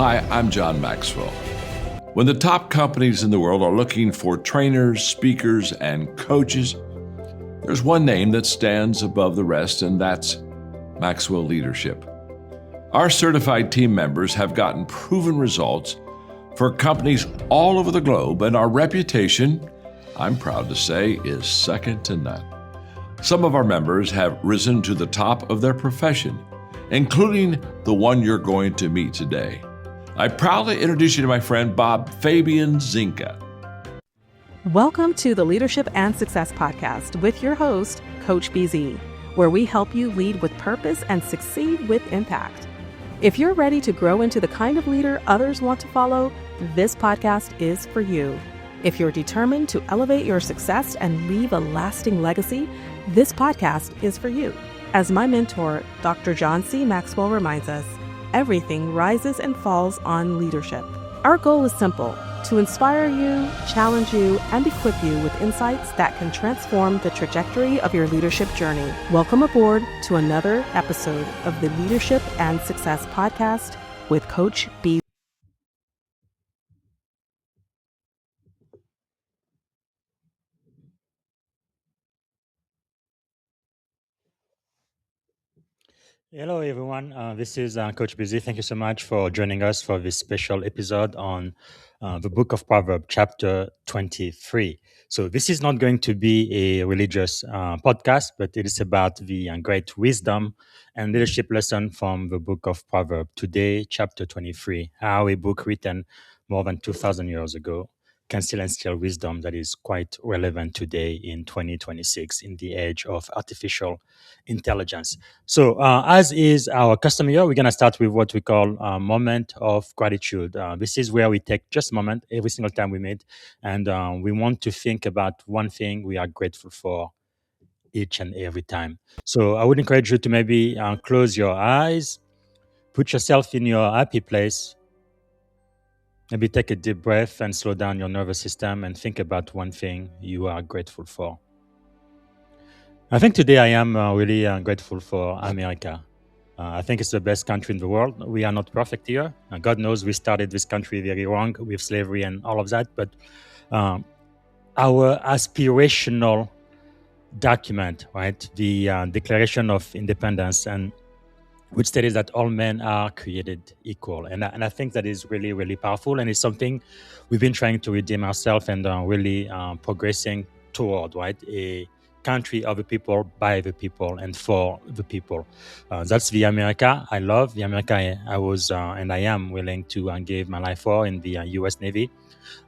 Hi, I'm John Maxwell. When the top companies in the world are looking for trainers, speakers, and coaches, there's one name that stands above the rest, and that's Maxwell Leadership. Our certified team members have gotten proven results for companies all over the globe, and our reputation, I'm proud to say, is second to none. Some of our members have risen to the top of their profession, including the one you're going to meet today. I proudly introduce you to my friend Bob Fabian Zinka. Welcome to the Leadership and Success Podcast with your host, Coach BZ, where we help you lead with purpose and succeed with impact. If you're ready to grow into the kind of leader others want to follow, this podcast is for you. If you're determined to elevate your success and leave a lasting legacy, this podcast is for you. As my mentor, Dr. John C. Maxwell reminds us, everything rises and falls on leadership. Our goal is simple: to inspire you, challenge you, and equip you with insights that can transform the trajectory of your leadership journey. Welcome aboard to another episode of the Leadership and Success Podcast with Coach B. Hello, everyone. This is Coach Busy. Thank you so much for joining us for this special episode on the book of Proverbs, chapter 23. So this is not going to be a religious podcast, but it is about the great wisdom and leadership lesson from the book of Proverbs. Today, chapter 23, how a book written more than 2,000 years ago can still instill wisdom that is quite relevant today in 2026 in the age of artificial intelligence. So as is our custom here, we're going to start with what we call a moment of gratitude. This is where we take just a moment every single time we meet, and we want to think about one thing we are grateful for each and every time. So I would encourage you to maybe close your eyes, put yourself in your happy place, maybe take a deep breath and slow down your nervous system and think about one thing you are grateful for. I think today I am really grateful for America. I think it's the best country in the world. We are not perfect here. God knows we started this country very wrong with slavery and all of that. But our aspirational document, right, the Declaration of Independence, and which states that all men are created equal. And I think that is really, really powerful. And it's something we've been trying to redeem ourselves and really progressing toward, right? A country of the people, by the people, and for the people. That's the America I love, the America I was and I am willing to give my life for in the U.S. Navy.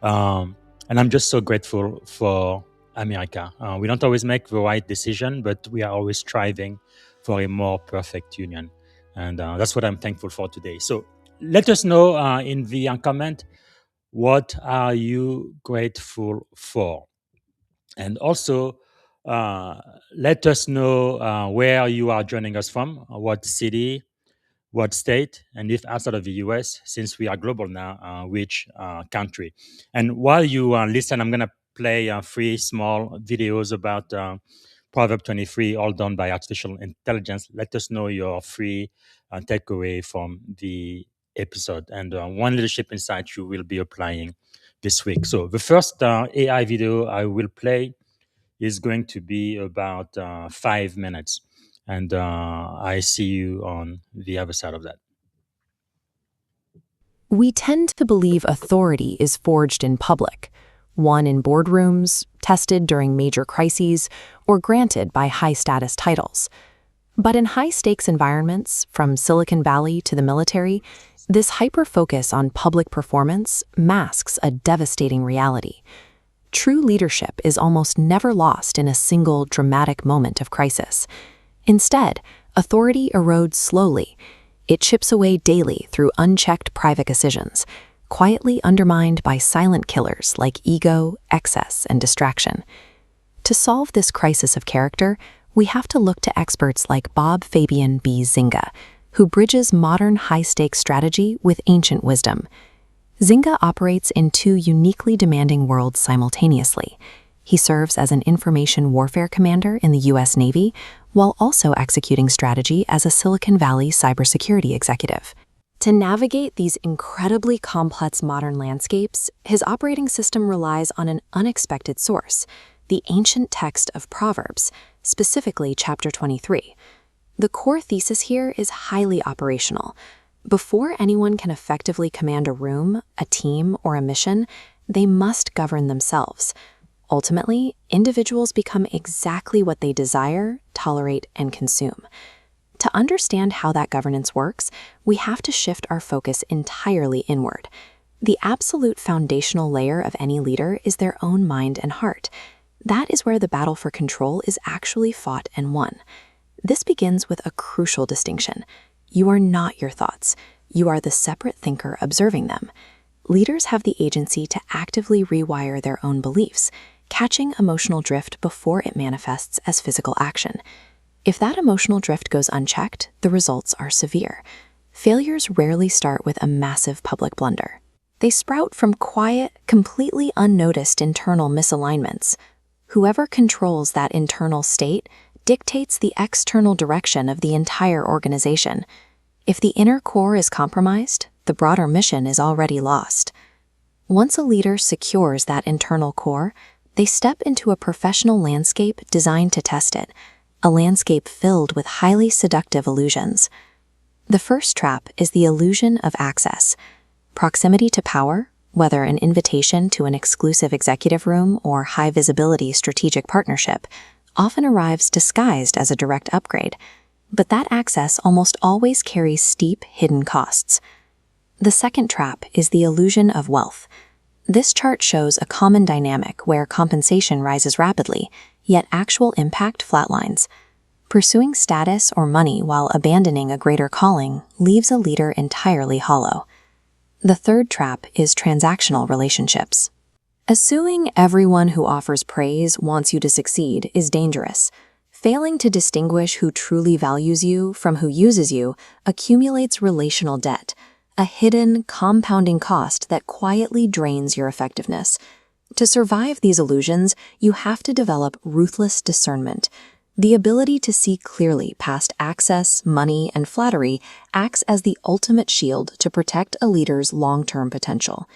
And I'm just so grateful for America. We don't always make the right decision, but we are always striving for a more perfect union. And that's what I'm thankful for today. So let us know in the comment, what are you grateful for? And also, let us know where you are joining us from, what city, what state, and if outside of the US, since we are global now, which country. And while you listen, I'm going to play 3 small videos about Proverbs 23, all done by artificial intelligence. Let us know your free takeaway from the episode and one leadership insight you will be applying this week. So the first AI video I will play is going to be about 5 minutes. And I see you on the other side of that. We tend to believe authority is forged in public, won in boardrooms, tested during major crises, or granted by high-status titles. But in high-stakes environments, from Silicon Valley to the military, this hyper-focus on public performance masks a devastating reality. True leadership is almost never lost in a single dramatic moment of crisis. Instead, authority erodes slowly. It chips away daily through unchecked private decisions, quietly undermined by silent killers like ego, excess, and distraction. To solve this crisis of character, we have to look to experts like Bob Fabian B. Zinga, who bridges modern high-stakes strategy with ancient wisdom. Zinga operates in 2 uniquely demanding worlds simultaneously. He serves as an information warfare commander in the U.S. Navy, while also executing strategy as a Silicon Valley cybersecurity executive. To navigate these incredibly complex modern landscapes, his operating system relies on an unexpected source, the ancient text of Proverbs, specifically chapter 23. The core thesis here is highly operational. Before anyone can effectively command a room, a team, or a mission, they must govern themselves. Ultimately, individuals become exactly what they desire, tolerate, and consume. To understand how that governance works, we have to shift our focus entirely inward. The absolute foundational layer of any leader is their own mind and heart. That is where the battle for control is actually fought and won. This begins with a crucial distinction. You are not your thoughts. You are the separate thinker observing them. Leaders have the agency to actively rewire their own beliefs, catching emotional drift before it manifests as physical action. If that emotional drift goes unchecked, the results are severe. Failures rarely start with a massive public blunder. They sprout from quiet, completely unnoticed internal misalignments. Whoever controls that internal state dictates the external direction of the entire organization. If the inner core is compromised, the broader mission is already lost. Once a leader secures that internal core, they step into a professional landscape designed to test it, a landscape filled with highly seductive illusions. The first trap is the illusion of access. Proximity to power, whether an invitation to an exclusive executive room or high-visibility strategic partnership, often arrives disguised as a direct upgrade, but that access almost always carries steep, hidden costs. The second trap is the illusion of wealth. This chart shows a common dynamic where compensation rises rapidly, yet actual impact flatlines. Pursuing status or money while abandoning a greater calling leaves a leader entirely hollow. The third trap is transactional relationships. Assuming everyone who offers praise wants you to succeed is dangerous. Failing to distinguish who truly values you from who uses you accumulates relational debt, a hidden, compounding cost that quietly drains your effectiveness. To survive these illusions, you have to develop ruthless discernment. The ability to see clearly past access, money, and flattery acts as the ultimate shield to protect a leader's long-term potential.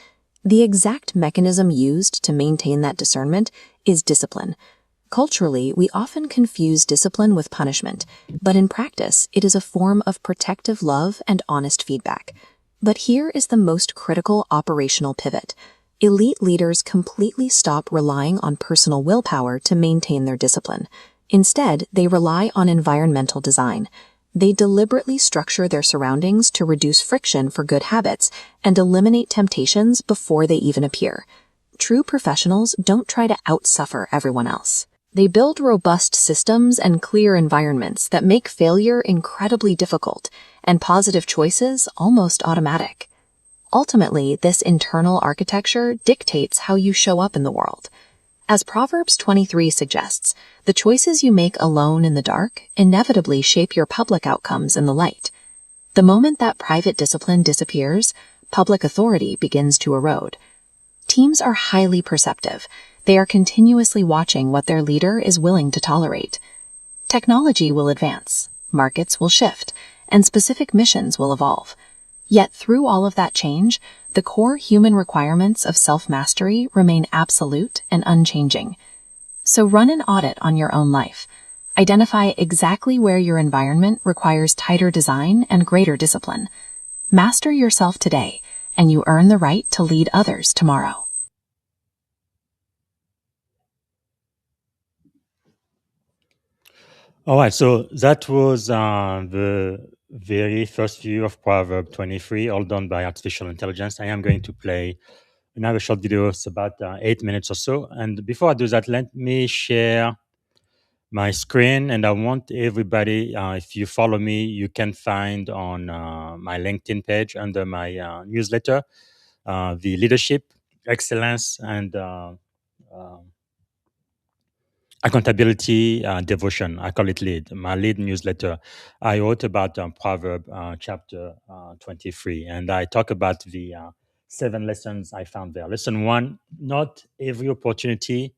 The exact mechanism used to maintain that discernment is discipline. Culturally, we often confuse discipline with punishment, but in practice, it is a form of protective love and honest feedback. But here is the most critical operational pivot. Elite leaders completely stop relying on personal willpower to maintain their discipline. Instead, they rely on environmental design. They deliberately structure their surroundings to reduce friction for good habits and eliminate temptations before they even appear. True professionals don't try to outsuffer everyone else. They build robust systems and clear environments that make failure incredibly difficult and positive choices almost automatic. Ultimately, this internal architecture dictates how you show up in the world. As Proverbs 23 suggests, the choices you make alone in the dark inevitably shape your public outcomes in the light. The moment that private discipline disappears, public authority begins to erode. Teams are highly perceptive. They are continuously watching what their leader is willing to tolerate. Technology will advance, markets will shift, and specific missions will evolve. Yet through all of that change, the core human requirements of self-mastery remain absolute and unchanging. So run an audit on your own life. Identify exactly where your environment requires tighter design and greater discipline. Master yourself today, and you earn the right to lead others tomorrow. All right, so that was the very first view of Proverb 23, all done by artificial intelligence. I am going to play another short video. It's about 8 minutes or so. And before I do that, let me share my screen. And I want everybody, if you follow me, you can find on my LinkedIn page under my newsletter, the leadership, excellence, and accountability devotion. I call it lead, my lead newsletter. I wrote about Proverb chapter 23, and I talk about the 7 lessons I found there. Lesson 1, not every opportunity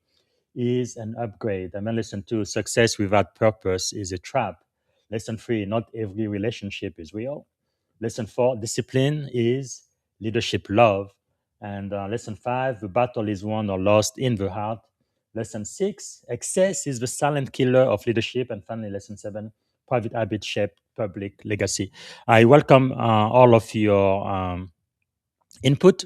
is an upgrade. And then lesson 2, success without purpose is a trap. Lesson 3, not every relationship is real. Lesson 4, discipline is leadership love. And lesson 5, the battle is won or lost in the heart. Lesson 6, excess is the silent killer of leadership. And finally, lesson 7, private habits shape public legacy. I welcome all of your input.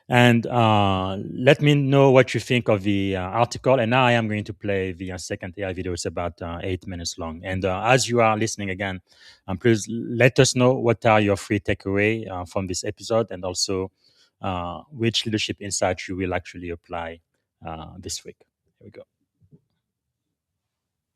And let me know what you think of the article. And now I am going to play the second AI video. It's about 8 minutes long. And as you are listening again, please let us know what are your free takeaway from this episode, and also which leadership insights you will actually apply this week. Here we go.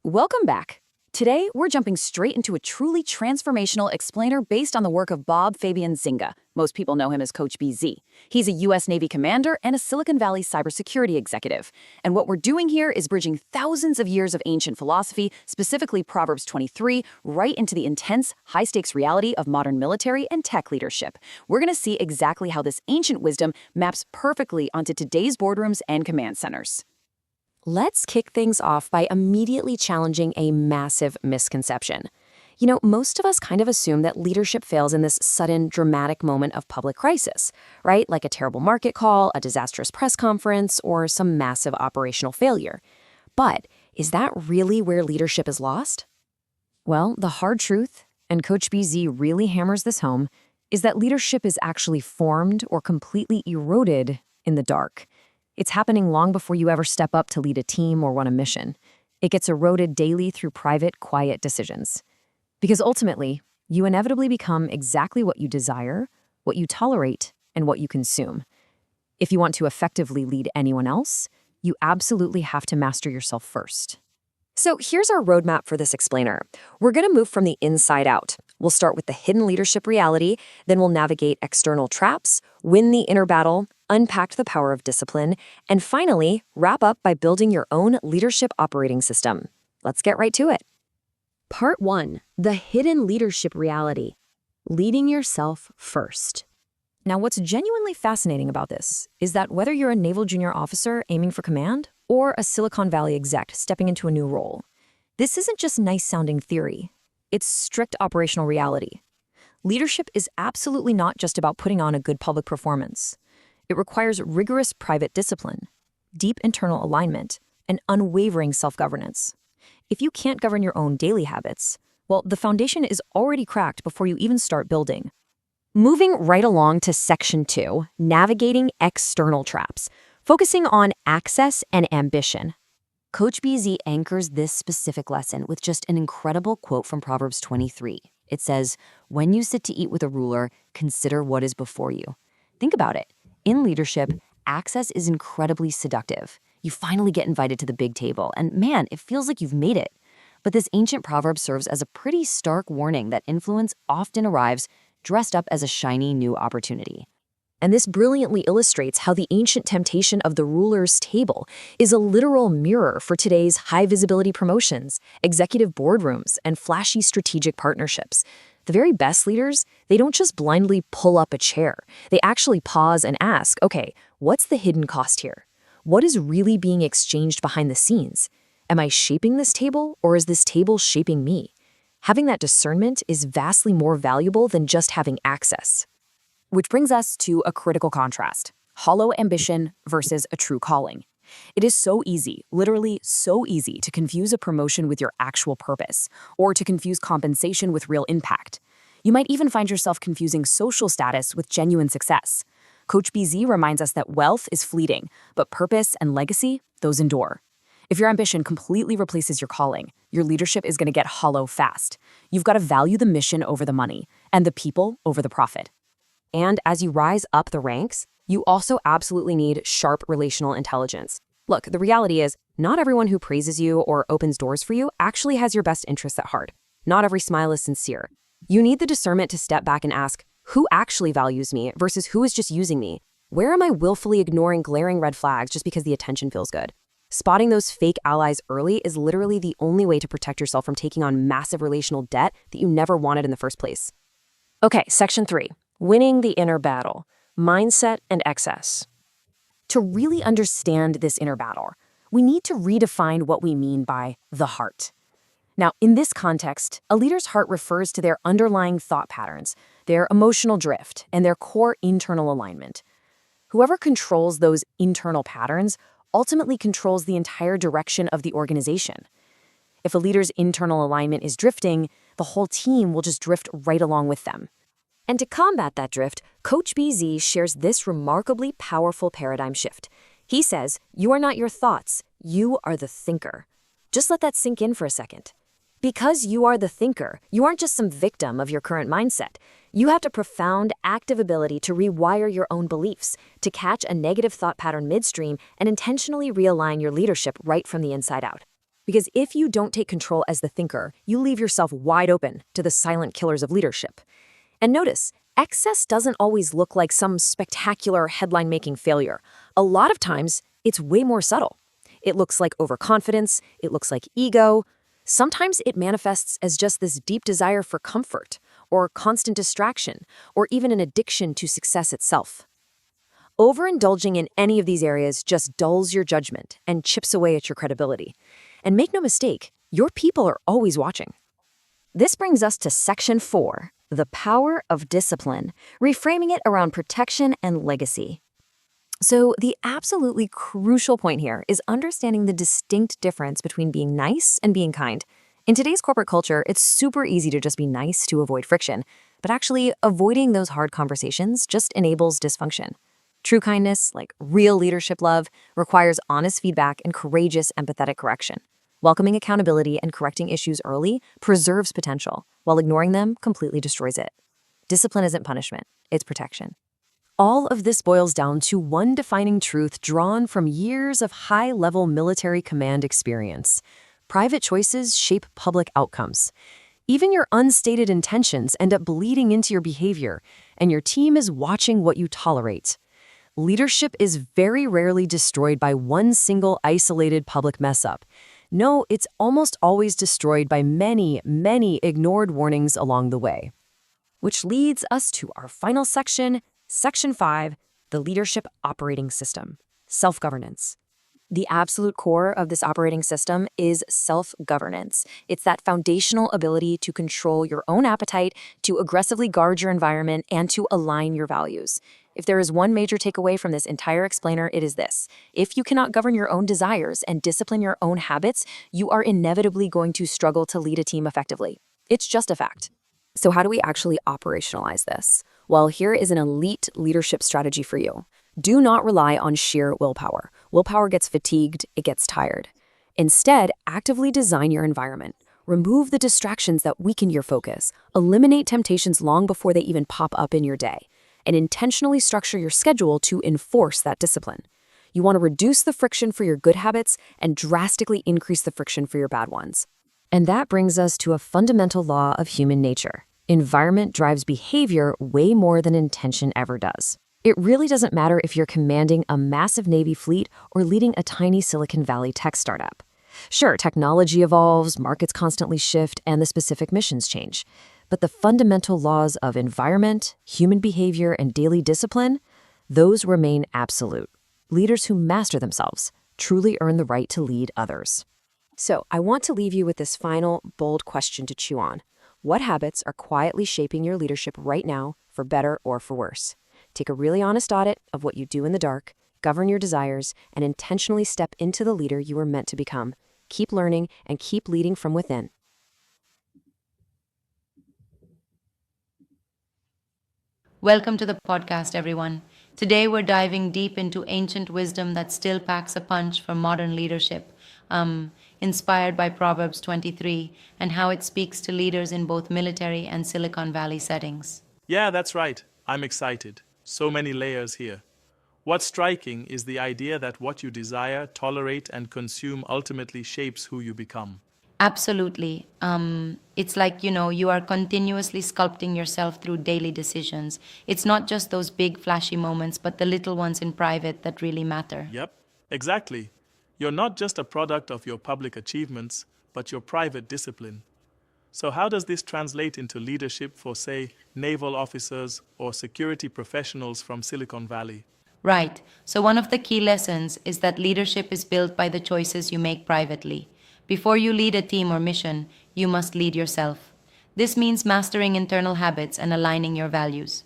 Welcome back. Today, we're jumping straight into a truly transformational explainer based on the work of Bob Fabian Zinga. Most people know him as Coach BZ. He's a U.S. Navy commander and a Silicon Valley cybersecurity executive. And what we're doing here is bridging thousands of years of ancient philosophy, specifically Proverbs 23, right into the intense, high-stakes reality of modern military and tech leadership. We're going to see exactly how this ancient wisdom maps perfectly onto today's boardrooms and command centers. Let's kick things off by immediately challenging a massive misconception. You know, most of us kind of assume that leadership fails in this sudden, dramatic moment of public crisis, right? Like a terrible market call, a disastrous press conference, or some massive operational failure. But is that really where leadership is lost? Well, the hard truth, and Coach BZ really hammers this home, is that leadership is actually formed or completely eroded in the dark. It's happening long before you ever step up to lead a team or run a mission. It gets eroded daily through private, quiet decisions. Because ultimately, you inevitably become exactly what you desire, what you tolerate, and what you consume. If you want to effectively lead anyone else, you absolutely have to master yourself first. So here's our roadmap for this explainer. We're going to move from the inside out. We'll start with the hidden leadership reality, then we'll navigate external traps, win the inner battle, unpack the power of discipline, and finally, wrap up by building your own leadership operating system. Let's get right to it. Part 1. The hidden leadership reality. Leading yourself first. Now, what's genuinely fascinating about this is that whether you're a naval junior officer aiming for command or a Silicon Valley exec stepping into a new role, this isn't just nice-sounding theory. It's strict operational reality. Leadership is absolutely not just about putting on a good public performance. It requires rigorous private discipline, deep internal alignment, and unwavering self-governance. If you can't govern your own daily habits, well, the foundation is already cracked before you even start building. Moving right along to Section 2, Navigating External Traps, focusing on access and ambition. Coach BZ anchors this specific lesson with just an incredible quote from Proverbs 23. It says, "When you sit to eat with a ruler, consider what is before you." Think about it. In leadership, access is incredibly seductive. You finally get invited to the big table, and man, it feels like you've made it. But this ancient proverb serves as a pretty stark warning that influence often arrives dressed up as a shiny new opportunity. And this brilliantly illustrates how the ancient temptation of the ruler's table is a literal mirror for today's high-visibility promotions, executive boardrooms, and flashy strategic partnerships. The very best leaders, they don't just blindly pull up a chair. They actually pause and ask, okay, what's the hidden cost here? What is really being exchanged behind the scenes? Am I shaping this table, or is this table shaping me? Having that discernment is vastly more valuable than just having access. Which brings us to a critical contrast: hollow ambition versus a true calling. It is so easy, literally so easy, to confuse a promotion with your actual purpose, or to confuse compensation with real impact. You might even find yourself confusing social status with genuine success. Coach BZ reminds us that wealth is fleeting, but purpose and legacy, those endure. If your ambition completely replaces your calling, your leadership is going to get hollow fast. You've got to value the mission over the money, and the people over the profit. And as you rise up the ranks, you also absolutely need sharp relational intelligence. Look, the reality is, not everyone who praises you or opens doors for you actually has your best interests at heart. Not every smile is sincere. You need the discernment to step back and ask, who actually values me versus who is just using me? Where am I willfully ignoring glaring red flags just because the attention feels good? Spotting those fake allies early is literally the only way to protect yourself from taking on massive relational debt that you never wanted in the first place. Okay, Section 3. Winning the inner battle, mindset and excess. To really understand this inner battle, we need to redefine what we mean by the heart. Now, in this context, a leader's heart refers to their underlying thought patterns, their emotional drift, and their core internal alignment. Whoever controls those internal patterns ultimately controls the entire direction of the organization. If a leader's internal alignment is drifting, the whole team will just drift right along with them. And to combat that drift, Coach BZ shares this remarkably powerful paradigm shift. He says, you are not your thoughts, you are the thinker. Just let that sink in for a second. Because you are the thinker, you aren't just some victim of your current mindset. You have the profound, active ability to rewire your own beliefs, to catch a negative thought pattern midstream and intentionally realign your leadership right from the inside out. Because if you don't take control as the thinker, you leave yourself wide open to the silent killers of leadership. And notice, excess doesn't always look like some spectacular headline-making failure. A lot of times, it's way more subtle. It looks like overconfidence, it looks like ego. Sometimes it manifests as just this deep desire for comfort, or constant distraction, or even an addiction to success itself. Overindulging in any of these areas just dulls your judgment and chips away at your credibility. And make no mistake, your people are always watching. This brings us to Section 4, the power of discipline, reframing it around protection and legacy. So the absolutely crucial point here is understanding the distinct difference between being nice and being kind. In today's corporate culture, it's super easy to just be nice to avoid friction, but actually avoiding those hard conversations just enables dysfunction. True kindness, like real leadership love, requires honest feedback and courageous, empathetic correction. Welcoming accountability and correcting issues early preserves potential, while ignoring them completely destroys it. Discipline isn't punishment, it's protection. All of this boils down to one defining truth drawn from years of high-level military command experience. Private choices shape public outcomes. Even your unstated intentions end up bleeding into your behavior, and your team is watching what you tolerate. Leadership is very rarely destroyed by one single isolated public mess-up. No, it's almost always destroyed by many, many ignored warnings along the way. Which leads us to our final section, Section 5, the Leadership Operating System, self-governance. The absolute core of this operating system is self-governance. It's that foundational ability to control your own appetite, to aggressively guard your environment, and to align your values. If there is one major takeaway from this entire explainer, it is this. If you cannot govern your own desires and discipline your own habits, you are inevitably going to struggle to lead a team effectively. It's just a fact. So how do we actually operationalize this? Well, here is an elite leadership strategy for you. Do not rely on sheer willpower. Willpower gets fatigued, it gets tired. Instead, actively design your environment. Remove the distractions that weaken your focus. Eliminate temptations long before they even pop up in your day. And intentionally structure your schedule to enforce that discipline. You want to reduce the friction for your good habits and drastically increase the friction for your bad ones. And that brings us to a fundamental law of human nature. Environment drives behavior way more than intention ever does. It really doesn't matter if you're commanding a massive Navy fleet or leading a tiny Silicon Valley tech startup. Sure, technology evolves, markets constantly shift, and the specific missions change. But the fundamental laws of environment, human behavior, and daily discipline, those remain absolute. Leaders who master themselves truly earn the right to lead others. So, I want to leave you with this final, bold question to chew on. What habits are quietly shaping your leadership right now, for better or for worse? Take a really honest audit of what you do in the dark, govern your desires, and intentionally step into the leader you were meant to become. Keep learning and keep leading from within. Welcome to the podcast, everyone. Today we're diving deep into ancient wisdom that still packs a punch for modern leadership, inspired by Proverbs 23 and how it speaks to leaders in both military and Silicon Valley settings. Yeah, that's right. I'm excited. So many layers here. What's striking is the idea that what you desire, tolerate, and consume ultimately shapes who you become. Absolutely. It's like, you are continuously sculpting yourself through daily decisions. It's not just those big flashy moments, but the little ones in private that really matter. Yep, exactly. You're not just a product of your public achievements, but your private discipline. So how does this translate into leadership for, say, naval officers or security professionals from Silicon Valley? Right. So one of the key lessons is that leadership is built by the choices you make privately. Before you lead a team or mission, you must lead yourself. This means mastering internal habits and aligning your values.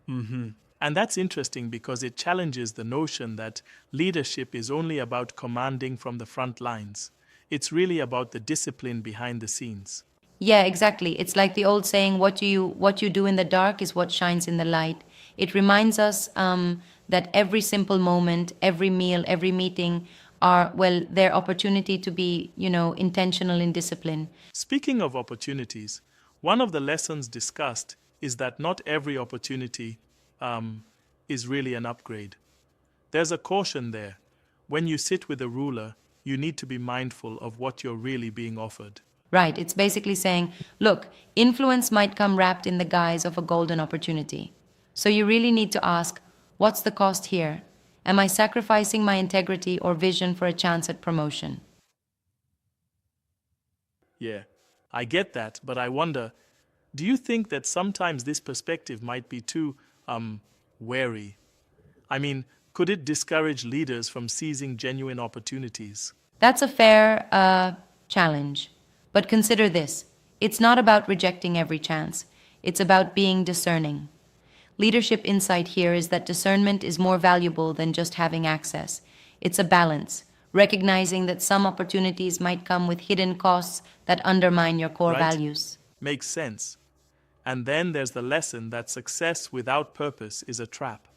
And that's interesting because it challenges the notion that leadership is only about commanding from the front lines. It's really about the discipline behind the scenes. Yeah, exactly. It's like the old saying, what you do in the dark is what shines in the light. It reminds us that every simple moment, every meal, every meeting are, well, their opportunity to be, intentional in discipline. Speaking of opportunities, one of the lessons discussed is that not every opportunity is really an upgrade. There's a caution there. When you sit with a ruler, you need to be mindful of what you're really being offered. Right. It's basically saying, look, influence might come wrapped in the guise of a golden opportunity. So you really need to ask, what's the cost here? Am I sacrificing my integrity or vision for a chance at promotion? Yeah, I get that, but I wonder, do you think that sometimes this perspective might be too, wary? I mean, could it discourage leaders from seizing genuine opportunities? That's a fair challenge. But consider this, it's not about rejecting every chance, it's about being discerning. Leadership insight here is that discernment is more valuable than just having access. It's a balance, recognizing that some opportunities might come with hidden costs that undermine your core Right. values. Makes sense. And then there's the lesson that success without purpose is a trap.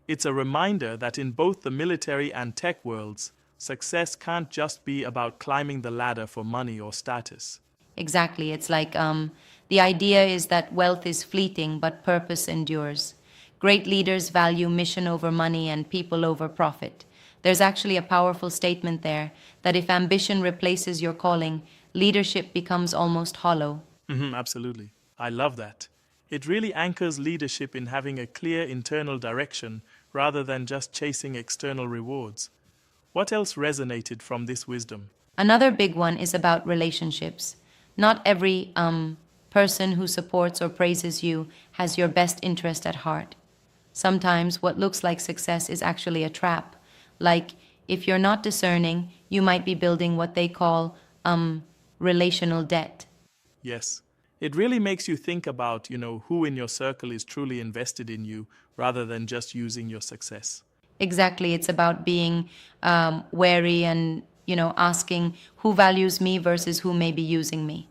It's a reminder that in both the military and tech worlds, success can't just be about climbing the ladder for money or status. Exactly. It's like the idea is that wealth is fleeting, but purpose endures. Great leaders value mission over money and people over profit. There's actually a powerful statement there that if ambition replaces your calling, leadership becomes almost hollow. Absolutely. I love that. It really anchors leadership in having a clear internal direction rather than just chasing external rewards. What else resonated from this wisdom? Another big one is about relationships. Not every person who supports or praises you has your best interest at heart. Sometimes what looks like success is actually a trap. Like, if you're not discerning, you might be building what they call relational debt. Yes. It really makes you think about, who in your circle is truly invested in you rather than just using your success. Exactly. It's about being wary and, asking who values me versus who may be using me.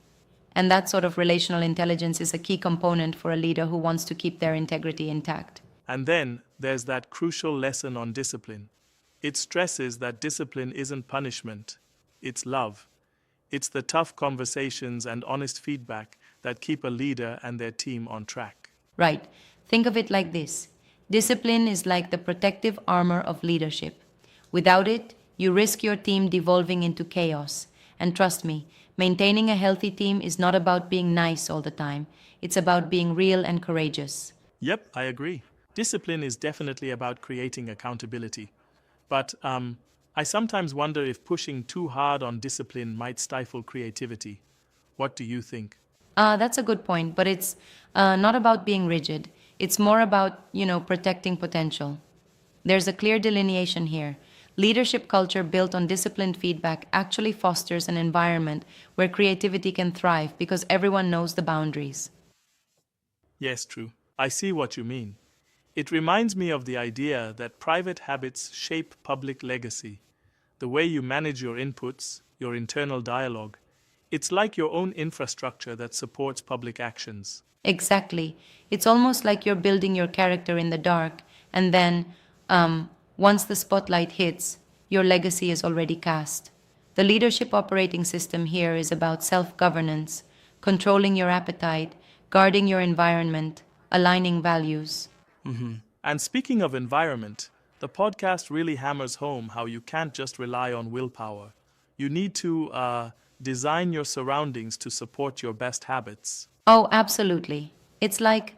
And that sort of relational intelligence is a key component for a leader who wants to keep their integrity intact. And then there's that crucial lesson on discipline. It stresses that discipline isn't punishment, it's love. It's the tough conversations and honest feedback that keep a leader and their team on track. Right. Think of it like this. Discipline is like the protective armor of leadership. Without it, you risk your team devolving into chaos. And trust me, maintaining a healthy team is not about being nice all the time. It's about being real and courageous. Yep, I agree. Discipline is definitely about creating accountability. But I sometimes wonder if pushing too hard on discipline might stifle creativity. What do you think? That's a good point, but it's not about being rigid. It's more about, protecting potential. There's a clear delineation here. Leadership culture built on disciplined feedback actually fosters an environment where creativity can thrive because everyone knows the boundaries. Yes, true. I see what you mean. It reminds me of the idea that private habits shape public legacy. The way you manage your inputs, your internal dialogue, it's like your own infrastructure that supports public actions. Exactly. It's almost like you're building your character in the dark, and then, once the spotlight hits, your legacy is already cast. The leadership operating system here is about self-governance, controlling your appetite, guarding your environment, aligning values. And speaking of environment, the podcast really hammers home how you can't just rely on willpower. You need to design your surroundings to support your best habits. Oh, absolutely. It's like,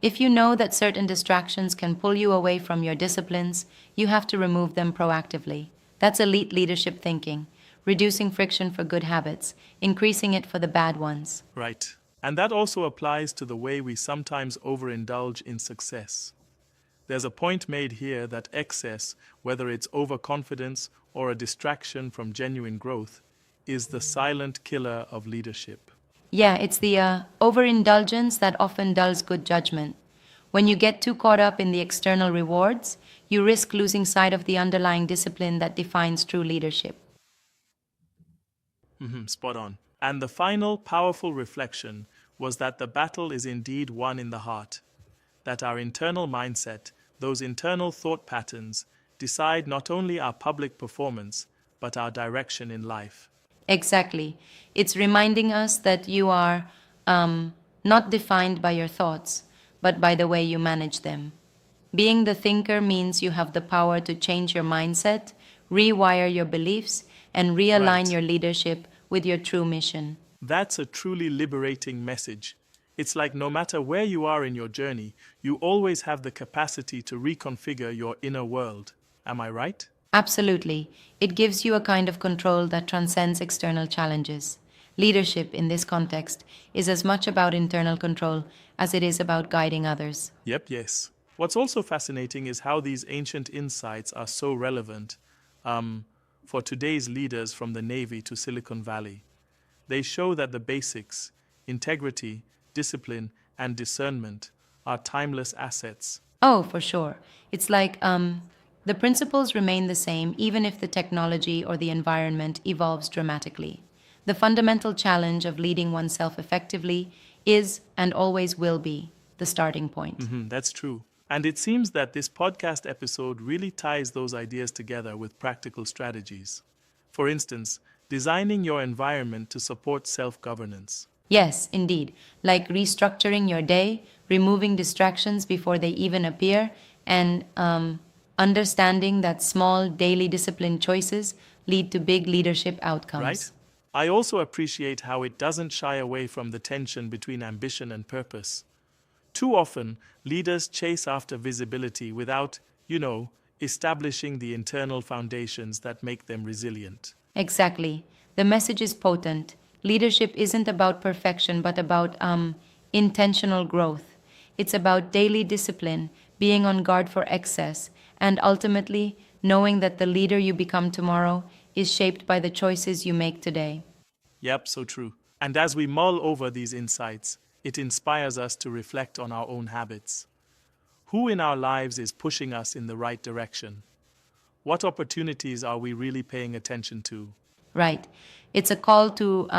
if you know that certain distractions can pull you away from your disciplines, you have to remove them proactively. That's elite leadership thinking, reducing friction for good habits, increasing it for the bad ones. Right. And that also applies to the way we sometimes overindulge in success. There's a point made here that excess, whether it's overconfidence or a distraction from genuine growth, is the silent killer of leadership. Yeah, it's the overindulgence that often dulls good judgment. When you get too caught up in the external rewards, you risk losing sight of the underlying discipline that defines true leadership. Spot on. And the final powerful reflection was that the battle is indeed won in the heart, that our internal mindset, those internal thought patterns, decide not only our public performance, but our direction in life. Exactly. It's reminding us that you are not defined by your thoughts, but by the way you manage them. Being the thinker means you have the power to change your mindset, rewire your beliefs, and realign Right. your leadership with your true mission. That's a truly liberating message. It's like no matter where you are in your journey, you always have the capacity to reconfigure your inner world. Am I right? Absolutely. It gives you a kind of control that transcends external challenges. Leadership, in this context, is as much about internal control as it is about guiding others. Yep, yes. What's also fascinating is how these ancient insights are so relevant um, for today's leaders from the Navy to Silicon Valley. They show that the basics, integrity, discipline, and discernment, are timeless assets. Oh, for sure. It's like the principles remain the same even if the technology or the environment evolves dramatically. The fundamental challenge of leading oneself effectively is and always will be the starting point. That's true. And it seems that this podcast episode really ties those ideas together with practical strategies. For instance, designing your environment to support self governance. Yes, indeed, like restructuring your day, removing distractions before they even appear, and understanding that small daily discipline choices lead to big leadership Right? outcomes. I also appreciate how it doesn't shy away from the tension between ambition and purpose. Too often, leaders chase after visibility without, establishing the internal foundations that make them resilient. Exactly. The message is potent. Leadership isn't about perfection, but about intentional growth. It's about daily discipline, being on guard for excess, and ultimately knowing that the leader you become tomorrow is shaped by the choices you make today. Yep, so true. And as we mull over these insights, it inspires us to reflect on our own habits. Who in our lives is pushing us in the right direction? What opportunities are we really paying attention to? Right. It's a call to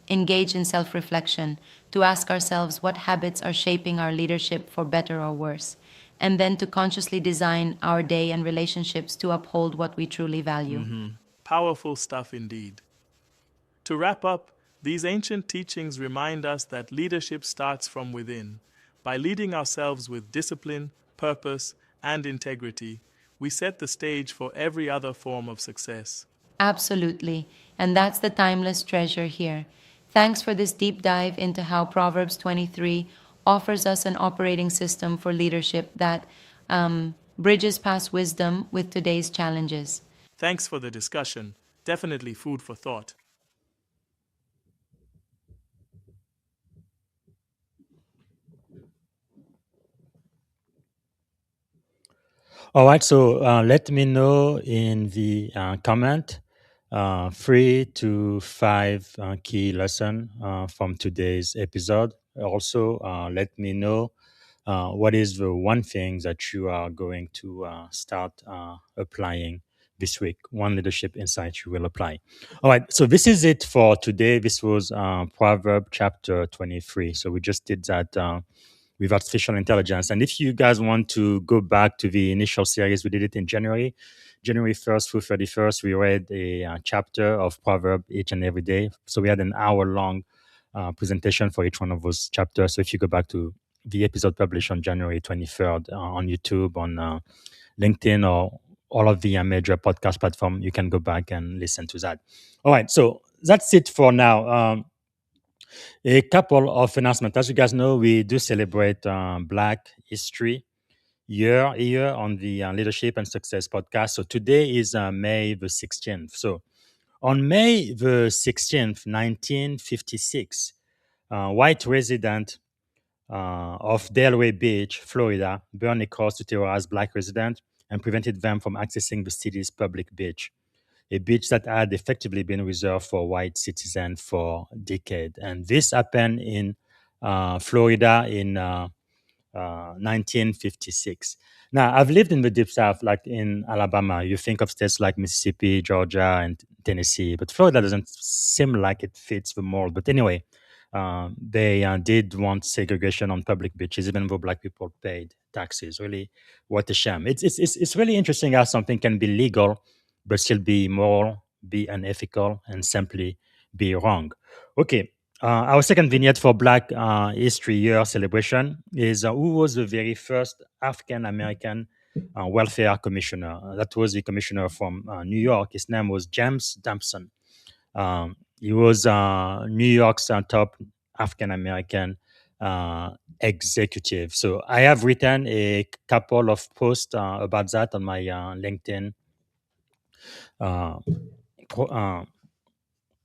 engage in self reflection, to ask ourselves what habits are shaping our leadership for better or worse, and then to consciously design our day and relationships to uphold what we truly value. Powerful stuff indeed. To wrap up, these ancient teachings remind us that leadership starts from within. By leading ourselves with discipline, purpose, and integrity, we set the stage for every other form of success. Absolutely. And that's the timeless treasure here. Thanks for this deep dive into how Proverbs 23 offers us an operating system for leadership that bridges past wisdom with today's challenges. Thanks for the discussion. Definitely food for thought. All right, so let me know in the comment 3 to 5 key lesson from today's episode. Also, let me know what is the one thing that you are going to start applying this week? One leadership insight you will apply. All right, so this is it for today. This was Proverb chapter 23. So we just did that with artificial intelligence. And if you guys want to go back to the initial series, we did it in January 1st through 31st. We read a chapter of Proverb each and every day. So we had an hour long presentation for each one of those chapters. So if you go back to the episode published on January 23rd on YouTube, on LinkedIn, or all of the major podcast platform, you can go back and listen to that. All right, so that's it for now. A couple of announcements. As you guys know, we do celebrate Black History year on the Leadership and Success podcast. So today is May the 16th. So on May the 16th, 1956, white resident of Delray Beach, Florida, burned a cross to terrorize black residents and prevented them from accessing the city's public beach. a beach that had effectively been reserved for white citizens for decades. And this happened in Florida in 1956. Now, I've lived in the Deep South, like in Alabama. You think of states like Mississippi, Georgia, and Tennessee, but Florida doesn't seem like it fits the mold. But anyway, they did want segregation on public beaches, even though black people paid taxes. Really, what a shame. It's really interesting how something can be legal, but still be moral, be unethical, and simply be wrong. Okay, our second vignette for Black History Year celebration is who was the very first African American welfare commissioner. That was the commissioner from New York. His name was James Thompson. He was New York's top African American executive. So I have written a couple of posts about that on my LinkedIn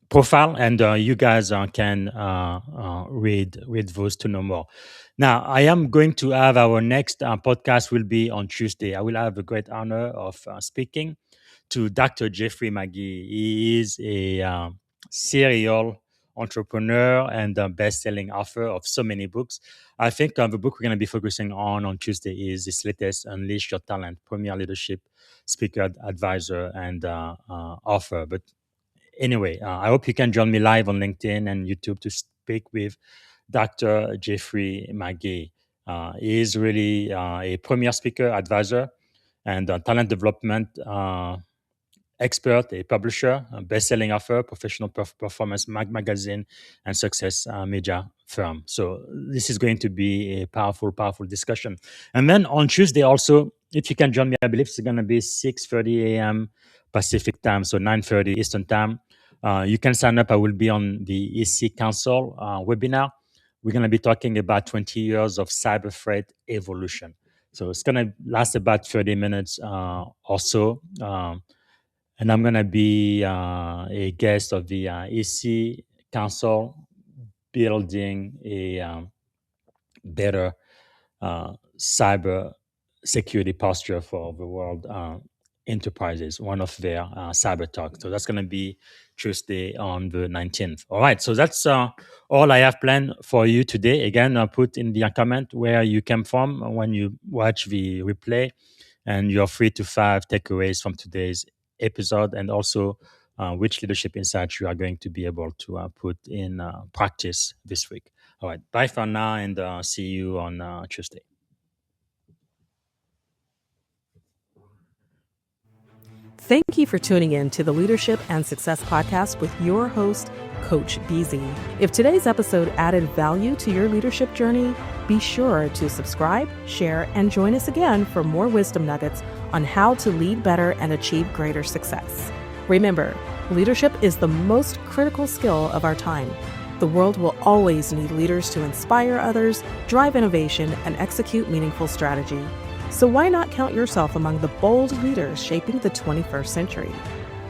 profile, and you guys can read those to know more. Now, I am going to have our next podcast will be on Tuesday. I will have the great honor of speaking to Dr. Jeffrey McGee. He is a serial entrepreneur and a best-selling author of so many books. I think the book we're going to be focusing on Tuesday is his latest, Unleash Your Talent, Premier Leadership Speaker, Advisor, and author. But anyway, I hope you can join me live on LinkedIn and YouTube to speak with Dr. Jeffrey McGee. He is really a premier speaker, advisor, and talent development expert, a publisher, a best-selling author, professional performance magazine, and success media firm. So this is going to be a powerful, powerful discussion. And then on Tuesday also, if you can join me, I believe it's going to be 6:30 a.m. Pacific time, so 9:30 Eastern time. You can sign up. I will be on the EC Council webinar. We're going to be talking about 20 years of cyber threat evolution. So it's going to last about 30 minutes or so. And I'm going to be a guest of the EC Council, building a better cyber security posture for the world enterprises, one of their cyber talks. So that's going to be Tuesday on the 19th. All right, so that's all I have planned for you today. Again, put in the comment where you came from when you watch the replay, and your 3 to 5 takeaways from today's episode, and also which leadership insights you are going to be able to put in practice this week. All right, bye for now, and see you on Tuesday. Thank you for tuning in to the Leadership and Success Podcast with your host, Coach BZ. If today's episode added value to your leadership journey, be sure to subscribe, share, and join us again for more wisdom nuggets on how to lead better and achieve greater success. Remember, leadership is the most critical skill of our time. The world will always need leaders to inspire others, drive innovation, and execute meaningful strategy. So why not count yourself among the bold leaders shaping the 21st century?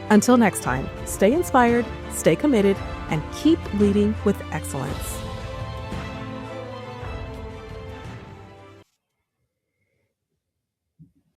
Until next time, stay inspired, stay committed, and keep leading with excellence.